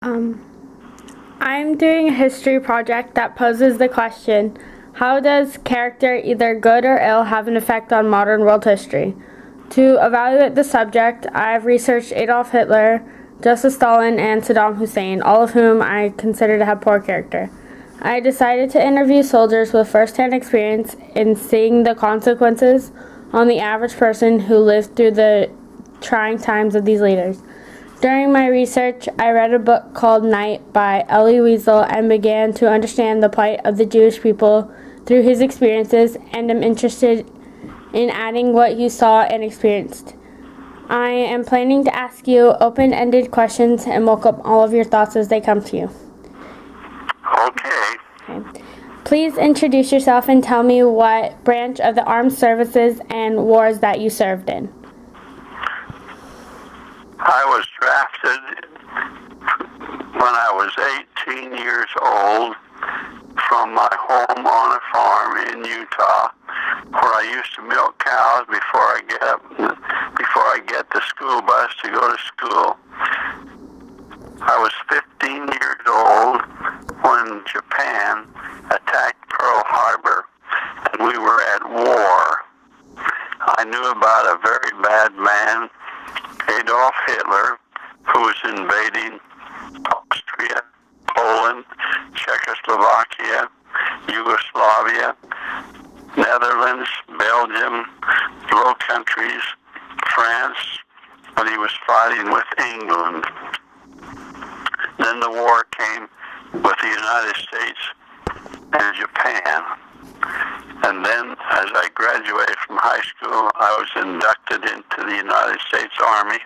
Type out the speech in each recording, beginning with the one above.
Um, I'm doing a history project that poses the question, how does character, either good or ill, have an effect on modern world history? To evaluate the subject, I've researched Adolf Hitler, Joseph Stalin, and Saddam Hussein, all of whom I consider to have poor character. I decided to interview soldiers with first-hand experience in seeing the consequences on the average person who lived through the trying times of these leaders. During my research, I read a book called Night by Elie Wiesel and began to understand the plight of the Jewish people through his experiences, and am interested in adding what you saw and experienced. I am planning to ask you open-ended questions and welcome all of your thoughts as they come to you. Okay. Please introduce yourself and tell me what branch of the armed services and wars that you served in. I was drafted when I was 18 years old from my home on a farm in Utah, where I used to milk cows before I get the school bus to go to school. I was 15 years old when Japan attacked Pearl Harbor, and we were at war. I knew about a very bad man, Adolf Hitler, who was invading Austria, Poland, Czechoslovakia, Yugoslavia, Netherlands, Belgium, Low Countries, France, and he was fighting with England. Then the war came with the United States and Japan. And then, as I graduated from high school, I was inducted into the United States Army.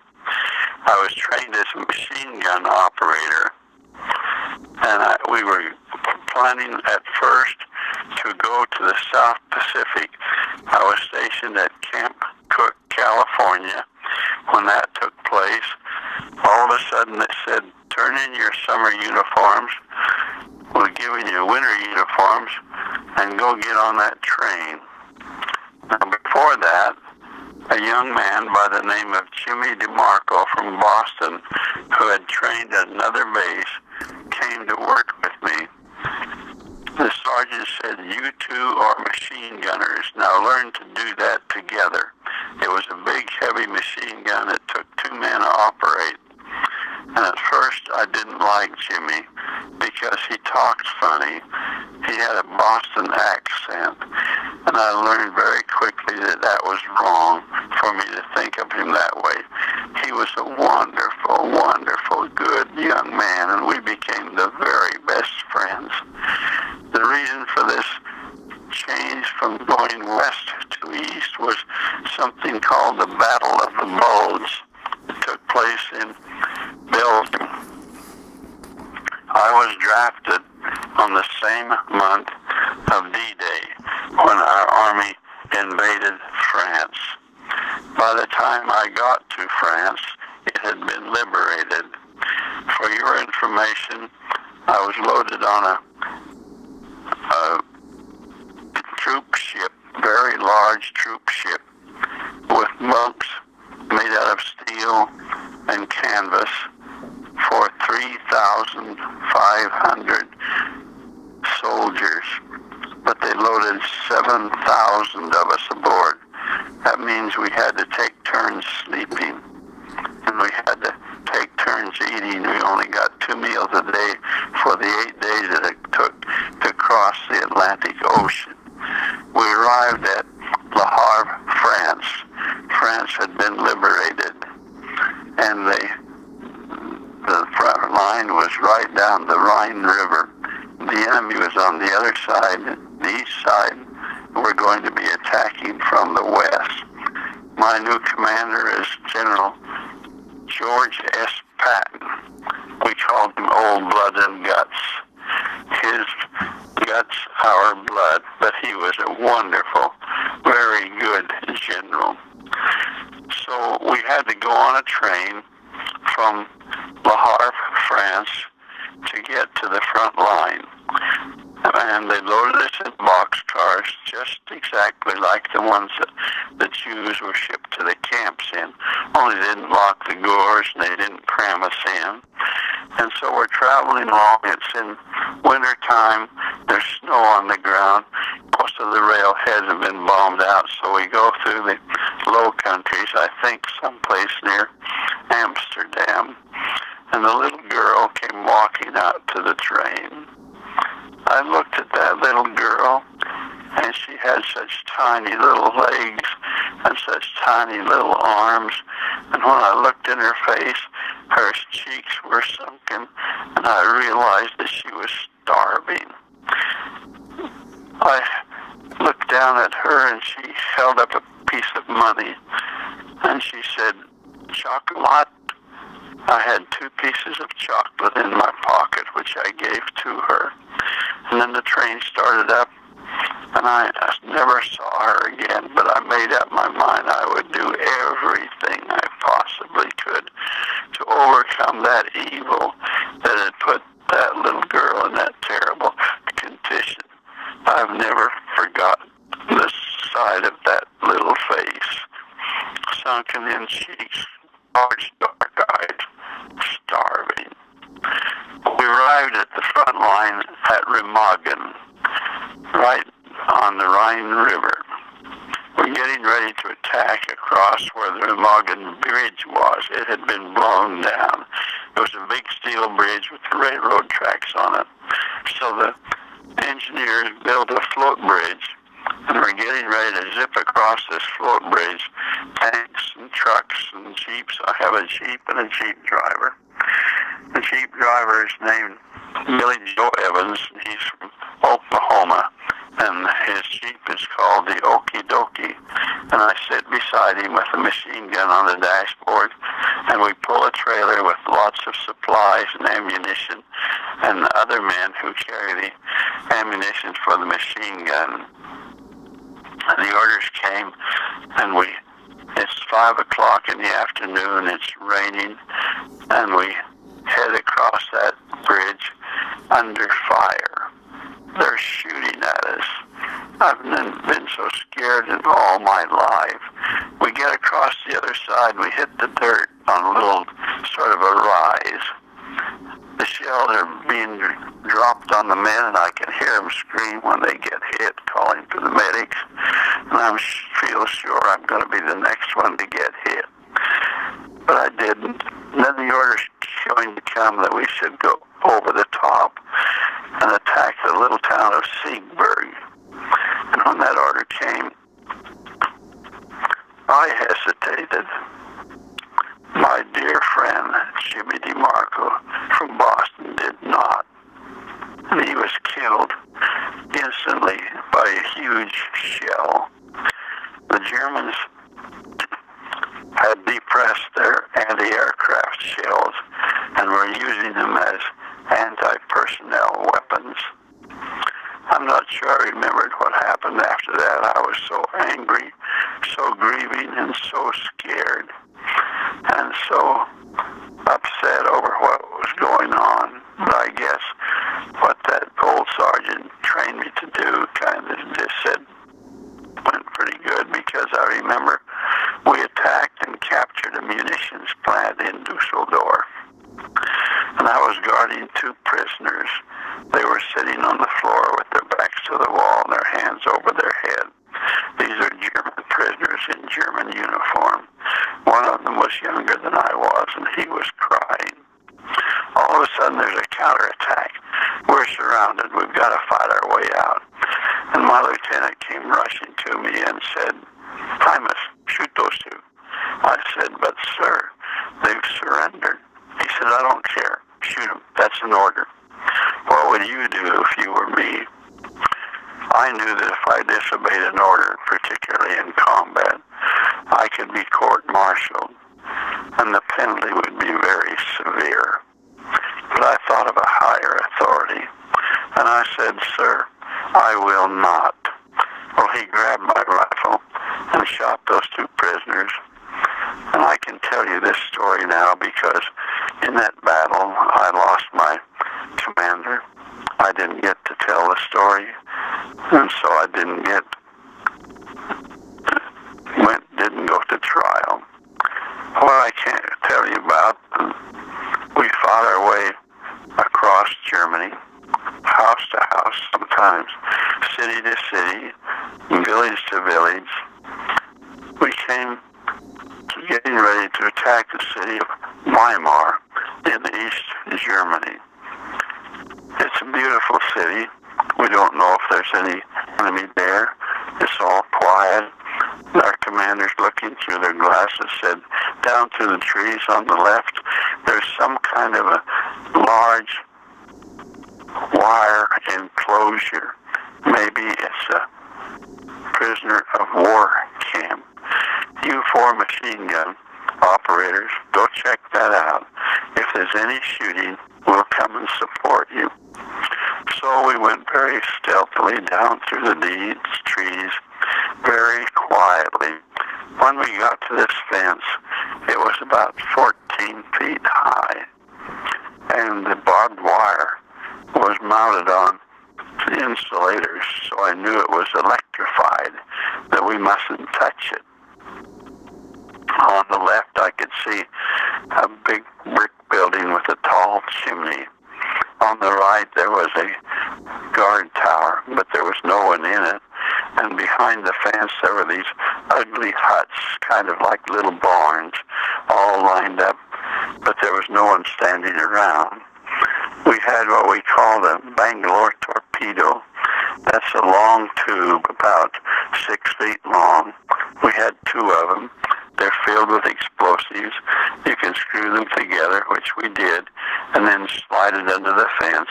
I was trained as a machine gun operator. And we were planning at first to go to the South Pacific. I was stationed at Camp Cook, California, when that took place. All of a sudden they said, turn in your summer uniforms. We're giving you winter uniforms, and go get on that train. Now, before that, a young man by the name of Jimmy DeMarco from Boston, who had trained at another base, came to work with me. The sergeant said, you two are machine gunners. Now learn to do that together. It was a big, heavy machine gun that took 2 men to operate. And at first I didn't like Jimmy because he talked funny. He had a Boston accent. And I learned very quickly that that was wrong for me to think of him that way. He was a wonderful, wonderful, good young man, and we became the very best friends. The reason for this change from going west to east was something called the Battle of the Bulge. It took place in Belgium. I was drafted on the same month of D-Day when our army invaded France. By the time I got to France, it had been liberated. For your information, I was loaded on a troop ship, very large troop ship, with bunks made out of steel and canvas for 3,500 soldiers, but they loaded 7,000 of us aboard. That means we had to take turns sleeping, and we had to take turns eating. We only got 2 meals a day for the 8 days that it took to cross the Atlantic Ocean. We arrived at Le Havre, France. France had been liberated, and the front line was right down the Rhine River. The enemy was on the other side, the east side. We're going to be attacking from the west. My new commander is General George S. Patton. We called him Old Blood and Guts. His guts, our blood, but he was a wonderful, very good general. So we had to go on a train from Le Havre, France, to get to the front line. And they loaded us in boxcars, just exactly like the ones that the Jews were shipped to the camps in. Only they didn't lock the doors and they didn't cram us in. And so we're traveling along. It's in winter time. There's snow on the ground. Most of the railheads have been bombed out, so we go through the Low Countries, I think someplace near Amsterdam. And the little girl came walking out to the train. I looked at that little girl, and she had such tiny little legs and such tiny little arms. And when I looked in her face, her cheeks were sunken, and I realized that she was starving. I looked down at her, and she held up a piece of money, and she said, "Chocolate." I had 2 pieces of chocolate in my pocket, which I gave to her. And then the train started up, and I never saw her again, but I made up my mind I would do everything I possibly could to overcome that evil that had put that little girl in that terrible condition. I've never forgotten the sight of that little face, sunken in cheeks, large dark eyes, starving. We arrived at the front line at Remagen, right on the Rhine River. We're getting ready to attack across where the Remagen Bridge was. It had been blown down. It was a big steel bridge with railroad tracks on it. So the engineers built a float bridge, and we're getting ready to zip across this float bridge. Tanks and trucks and jeeps. I have a jeep and a jeep driver. The jeep driver is named Billy Joe Evans. He's from Oklahoma, and his jeep is called the Okie Dokie. And I sit beside him with a machine gun on the dashboard, and we pull a trailer with lots of supplies and ammunition, and other men who carry the ammunition for the machine gun. And the orders came, and it's 5 o'clock in the afternoon, it's raining, and we head across that bridge under fire. They're shooting at us. I've been so scared in all my life. We get across the other side, we hit the dirt on a little sort of a rise. The shells are being dropped on the men, and I can hear them scream when they get hit, calling for the medics. And I feel sure I'm going to be the next one to get hit. But I didn't. And then the order's going to come that we should go over the top and attack the little town of Siegburg. And when that order came, I hesitated. My dear friend, Jimmy DeMarco from Boston, did not. And he was killed instantly by a huge shell. The Germans had depressed their anti-aircraft shells and were using them as anti-personnel weapons. I'm not sure I remembered what happened after that. I was so angry, so grieving, and so scared, and so upset over what was going on. But I guess what that old sergeant trained me to do kind of just said went pretty good, because I remember we attacked and captured a munitions plant in Dusseldorf. And I was guarding 2 prisoners. They were sitting on the floor with their backs to the wall and their hands over their head. These are German prisoners in German uniform. One of them was younger than I was, and he was crying. All of a sudden, there's a counterattack. We're surrounded. We've got to fight our way out. And my lieutenant came rushing to me and said, "Hymus, shoot those 2. I said, "But sir, they've surrendered." He said, "I don't care. Shoot them. That's an order." What would you do if you were me? I knew that if I disobeyed an order, particularly in combat, I could be court-martialed, and the penalty would be very severe. But I thought of a higher authority, and I said, "Sir, I will not." Well, he grabbed my rifle and shot those 2 prisoners. And I can tell you this story now because in that battle, I lost my commander. I didn't get to tell the story, and so I didn't go to trial. What I can't tell you about, we fought our way Germany, house to house sometimes, city to city, village to village. We came to getting ready to attack the city of Weimar in East Germany. It's a beautiful city. We don't know if there's any enemy there. It's all quiet. Our commanders, looking through their glasses, said, down through the trees on the left, there's some kind of a large wire enclosure. Maybe it's a prisoner of war camp. You 4 machine gun operators, go check that out. If there's any shooting, we'll come and support you. So we went very stealthily down through the trees, very quietly. When we got to this fence, it was about 14 feet high, and the barbed wire was mounted on the insulators, so I knew it was electrified, that we mustn't touch it. On the left, I could see a big brick building with a tall chimney. On the right, there was a guard tower, but there was no one in it. And behind the fence, there were these ugly huts, kind of like little barns, all lined up, but there was no one standing around. We had what we called a Bangalore torpedo. That's a long tube, about 6 feet long. We had 2 of them. They're filled with explosives. You can screw them together, which we did, and then slide it under the fence.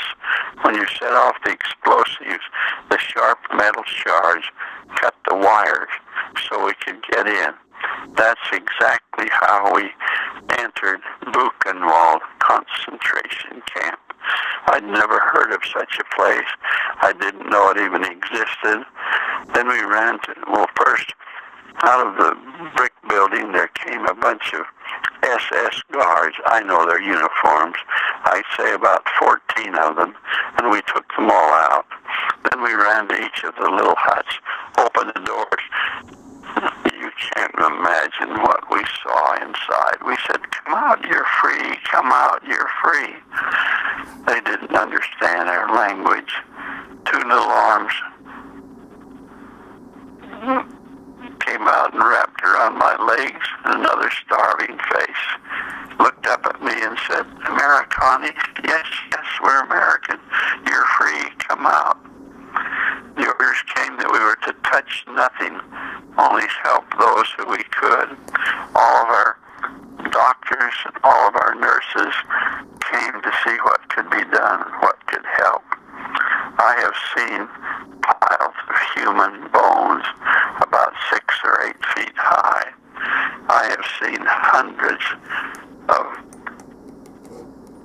When you set off the explosives, the sharp metal shards cut the wires so we could get in. That's exactly how we entered Buchenwald concentration camp. I'd never heard of such a place. I didn't know it even existed. Then we ran to, well, first, out of the brick building, there came a bunch of SS guards. I know their uniforms. I'd say about 14 of them, and we took them all out. Then we ran to each of the little huts, opened the doors. You can't imagine what we saw inside. We said, come out, you're free. Come out, you're free. They didn't understand our language. 2 little arms came out and wrapped around my legs, and another starving face looked up at me and said, Americani? Yes, yes, we're American. You're free. Come out. The orders came that we were to touch nothing, only help those who we could. All of our doctors and all of our nurses came to see what could be done, what could help. I have seen piles of human bones about 6 or 8 feet high. I have seen hundreds of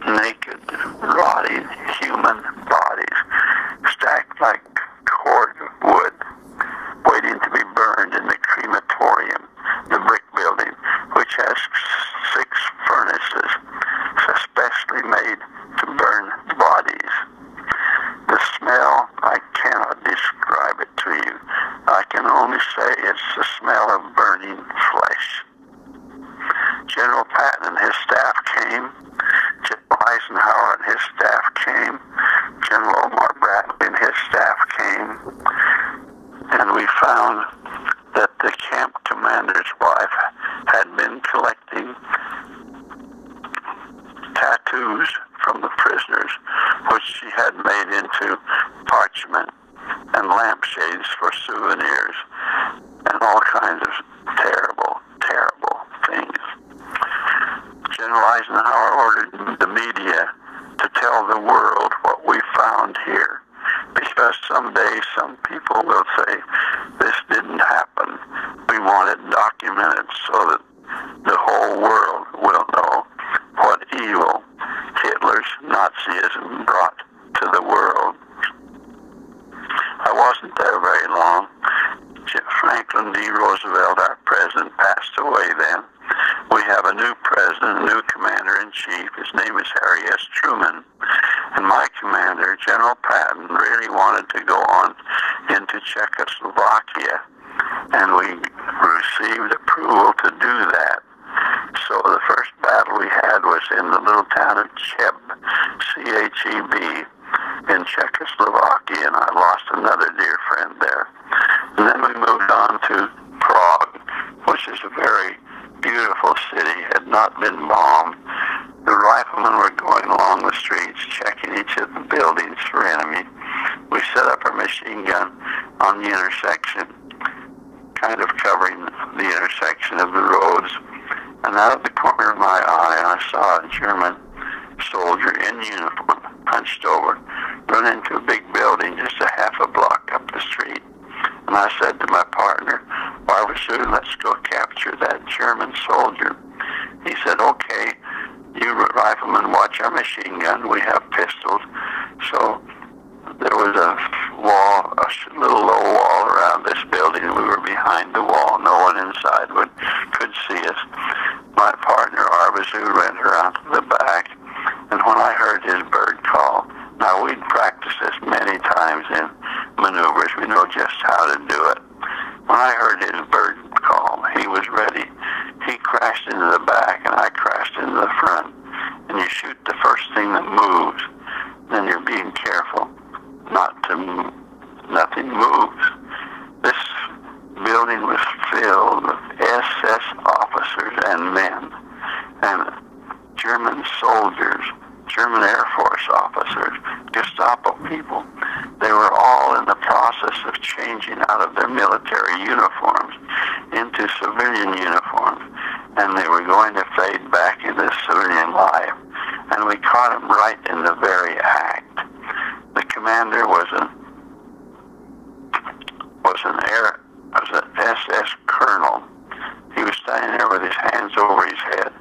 naked, rotting human bodies stacked like cordwood, waiting to be burned in the crematorium, the brick building, which has 6 furnaces especially made to burn bodies. The smell, I cannot describe it to you. I can only say it's the smell of burning flesh. General Patton and his staff came. General Eisenhower and his staff came. General Omar Bradley and his staff came. And we found that the camp commander's wife had been collecting tattoos from the prisoners, which she had made into parchment and lampshades for souvenirs, and all kinds of terrible, terrible things. General Eisenhower ordered the media to tell the world what we found here, because someday some people will say, this didn't happen. We want it documented so that the whole world will know what evil Hitler's Nazism brought to the world. I wasn't there very long. Franklin D. Roosevelt, our president, passed away then. We have a new president, a new commander-in-chief. His name is Harry S. Truman. And my commander, General Patton, really wanted to go on into Czechoslovakia, and we received approval to do that. So the first battle we had was in the little town of Cheb, PHEB in Czechoslovakia, and I lost another dear friend there. And then we moved on to Prague, which is a very beautiful city, had not been bombed. The riflemen were going along the streets, checking each of the buildings for enemy. We set up our machine gun on the intersection, kind of covering the intersection of the roads. And out of the corner of my eye, I saw a German soldier in uniform, hunched over, run into a big building just a half a block up the street. And I said to my partner, "Barbara, let's go capture that German soldier." He said, "Okay, you riflemen watch our machine gun. We have pistols." So there was a wall, a little low wall around this building. We were behind the wall. No one inside could see us. My partner, Arbazu, ran around to the back, and when I heard his bird call, now we'd practiced this many times in maneuvers. We know just how to do it. When I heard his bird call, he was ready. He crashed into the back, and I crashed into the front. And you shoot the first thing that moves, then you're being careful not to move. Nothing moves. This building was filled with SS officers and men, and German soldiers, German Air Force officers, Gestapo people. They were all in the process of changing out of their military uniforms into civilian uniforms, and they were going to fade back into civilian life. And we caught them right in the very act. The commander was an SS colonel. He was standing there with his hands over his head.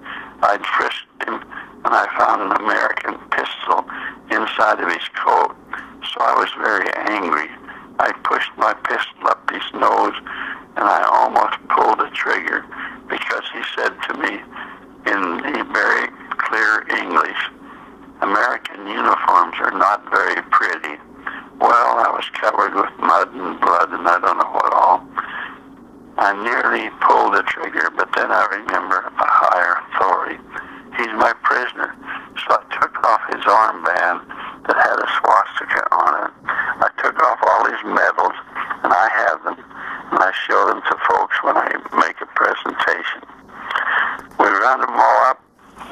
I'd frisked him, and I found an American pistol inside of his coat. So I was very angry. I pushed my pistol up his nose, and I almost pulled the trigger because he said to me in the very clear English, "American uniforms are not very pretty." Well, I was covered with mud and blood and I don't know what all. I nearly pulled the trigger, but then I remember a higher authority. He's my prisoner. So I took off his armband that had a swastika on it. I took off all his medals, and I have them, and I show them to folks when I make a presentation. We rounded them all up,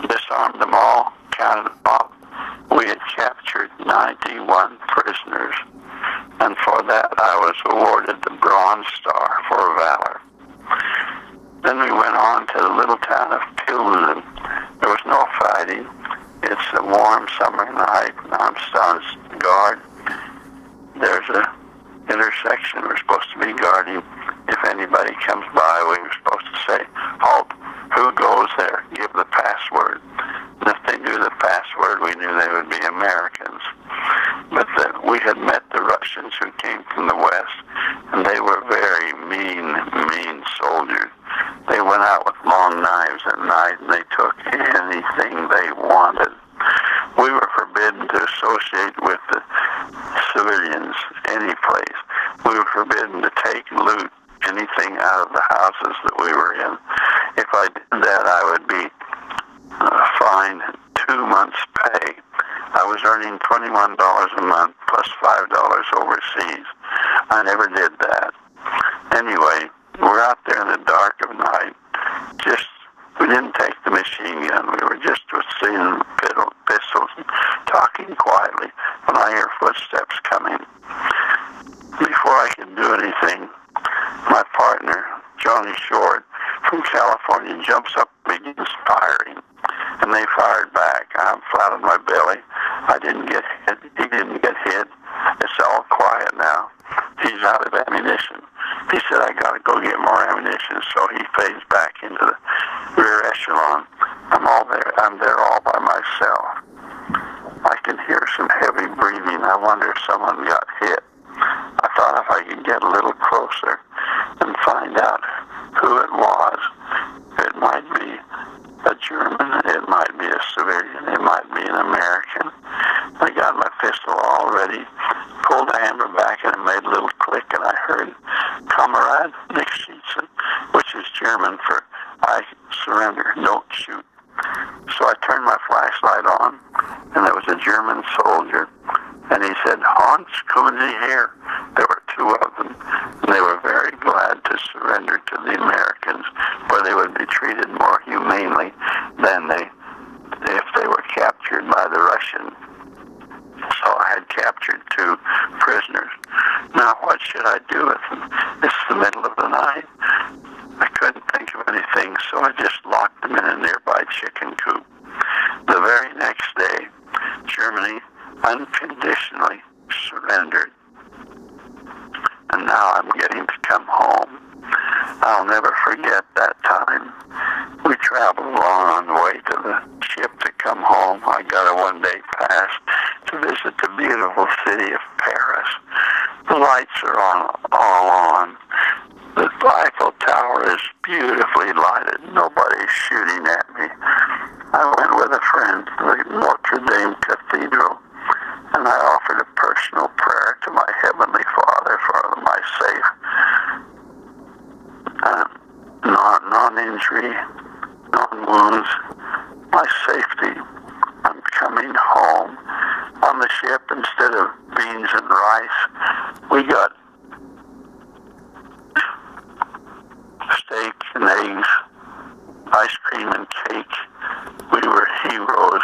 disarmed them all, counted them off. We had captured 91 prisoners, and for that I was awarded the Bronze Star for valor. Then we went on to the little town of Pilsen. There was no fighting. It's a warm summer night, and I'm on guard. There's an intersection we're supposed to be guarding. If anybody comes by, we were supposed to say, "Halt, who goes there? Give the password." And if they knew the password, we knew they would be Americans. But we had met the Russians who came from the West, and they were very mean soldiers. They went out with long knives at night, and they took anything they wanted. We were forbidden to associate with the civilians any place. We were forbidden to take and loot anything out of the houses that we were in. If I did that, I would be fined 2 months' pay. I was earning $21 a month plus $5 overseas. I never did that. Anyway, we're out there in the dark of night. We didn't take the machine gun. We were just seeing pistols and talking quietly when I hear footsteps coming. Before I could do anything, my partner, Johnny Short, from California, jumps up and begins firing. And they fired back. I'm flat on my belly. I didn't get hit. He didn't get hit. It's all quiet now. He's out of ammunition. He said, "I got to go get more ammunition." So he fades back into the rear echelon. I'm there all by myself. I can hear some heavy breathing. I wonder if someone got hit. I thought if I could get a little closer and find out who it was, it might be a German, it might be a civilian, it might be an American. I got my pistol all ready, pulled the hammer back, and it made a little click, and I heard "Kamerad, nicht schießen," which is German for "I surrender, don't shoot." So I turned my flashlight on, and there was a German soldier, and he said, "Hans, kommen Sie her." There were two of them, and they were very glad to surrender to the Americans, where they would be treated more humanely than if they were captured by the Russians. So I had captured two prisoners. Now what should I do with them? It's the middle of the night. I couldn't think of anything, so I just locked them in a nearby chicken coop. The very next day, Germany unconditionally surrendered. And now I'm getting to come home. I'll never forget that time. We traveled along on the way to the ship to come home. I got a one-day pass to visit the beautiful city of Paris. The lights are all on. The Eiffel Tower is beautifully lighted. Nobody's shooting at me. I went with a friend to the Notre Dame Cathedral, and I offered a personal prayer to my Heavenly Father for my safe non-injury, non-wounds, my safety. I'm coming home. On the ship, instead of beans and rice, we got steak and eggs, ice cream and cake. We were heroes,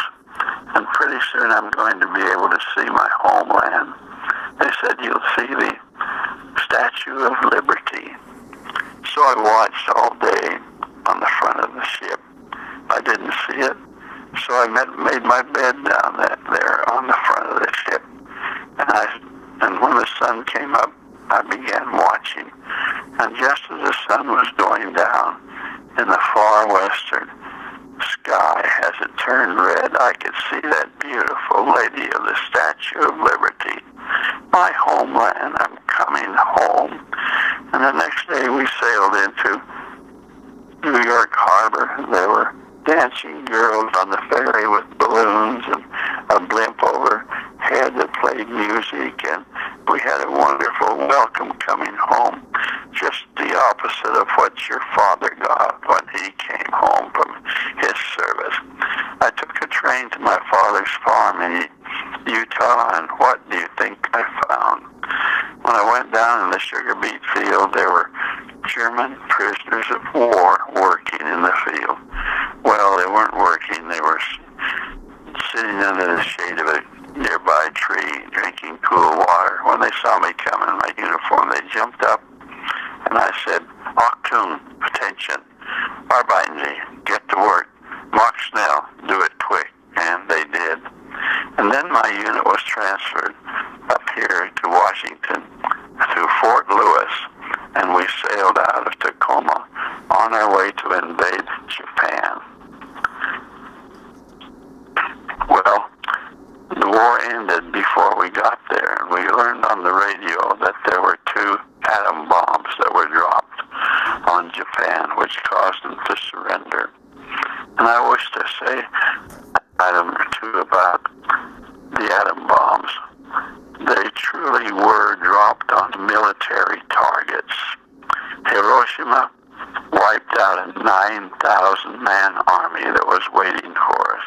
and pretty soon I'm going to be able to see my homeland. They said, "You'll see the Statue of Liberty." So I watched all day on the front of the ship. I didn't see it, so I made my bed down there on the front of the ship. And when the sun came up, I began watching. And just as the sun was going down in the far western sky, as it turned red, I could see that beautiful lady of the Statue of Liberty. My homeland, I'm coming home. And the next day we sailed into New York Harbor. There were dancing girls on the ferry with balloons and a blimp overhead that played music, and we had a wonderful welcome coming home. Just the opposite of what your father got when he came home from his service. I took a train to my father's farm in Utah, and what do you think I found? When I went down in the sugar beet field, there were German prisoners of war working in the field. Well, they weren't working. They were sitting under the shade of a nearby tree, drinking cool water. When they saw me come in my uniform, they jumped up, and I said, "Achtung, attention, arbeiten Sie, get to work, mach schnell, do it quick," and they did. And then my unit was transferred up here to Washington, to Fort Lewis, and we sailed out of Tacoma on our way to invade Japan. Well, the war ended before we got there, and we learned on the radio that there were 2 atom bombs that were dropped on Japan, which caused them to surrender. And I wish to say an item or two about the atom bombs. They truly were dropped on military targets. Hiroshima wiped out a 9,000-man army that was waiting for us.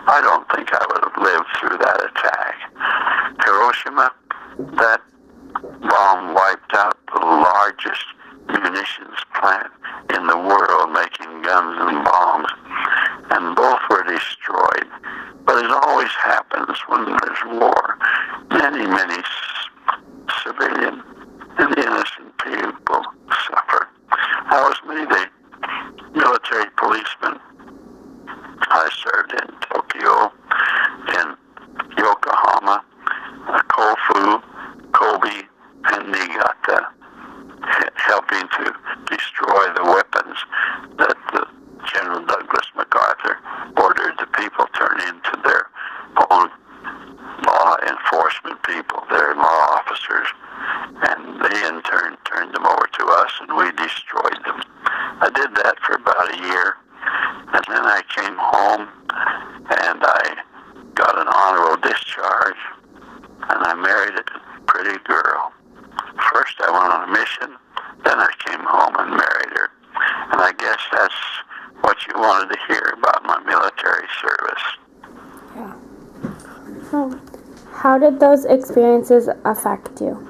I don't think I would have lived through that attack. Hiroshima, that bomb wiped out the largest munitions plant in the world, making guns and bombs, and both were destroyed. But as always happens when there's war, many civilian and innocent people suffer. I was made a military policeman. I served in Tokyo, in Yokohama, Kofu, Kobe, and Niigata, helping to destroy the weapons that General Douglas MacArthur ordered the people turn into their own law enforcement people, their law officers, and they in turn turned them over to us, and we destroyed them. I did that for about a year, and then I came home, and I got an honorable discharge, and I married a pretty girl. First I went on a mission, then I came home and married her. And I guess that's what you wanted to hear about my military service. Yeah. How did those experiences affect you?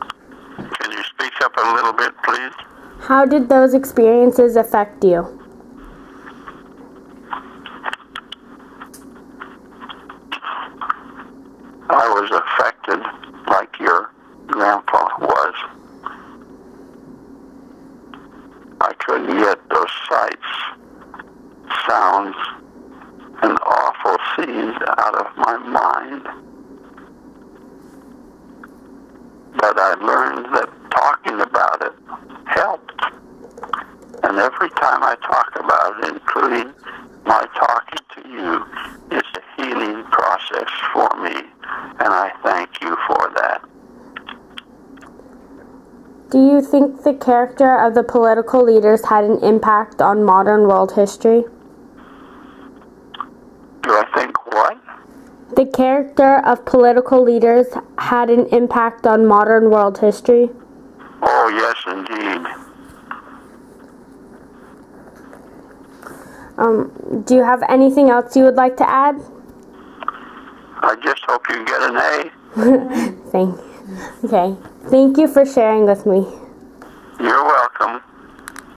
Can you speak up a little bit, please? How did those experiences affect you? I was affected like your grandpa was. I couldn't get those sights, sounds, and awful scenes out of my mind. But I learned that talking about it helped. And every time I talk about it, including my talking to you, it's a healing process for me. And I thank you for that. Do you think the character of the political leaders had an impact on modern world history? Do I think what? The character of political leaders had an impact on modern world history? Oh, yes, indeed. Do you have anything else you would like to add? I just hope you get an A. Okay. Thank you for sharing with me. You're welcome.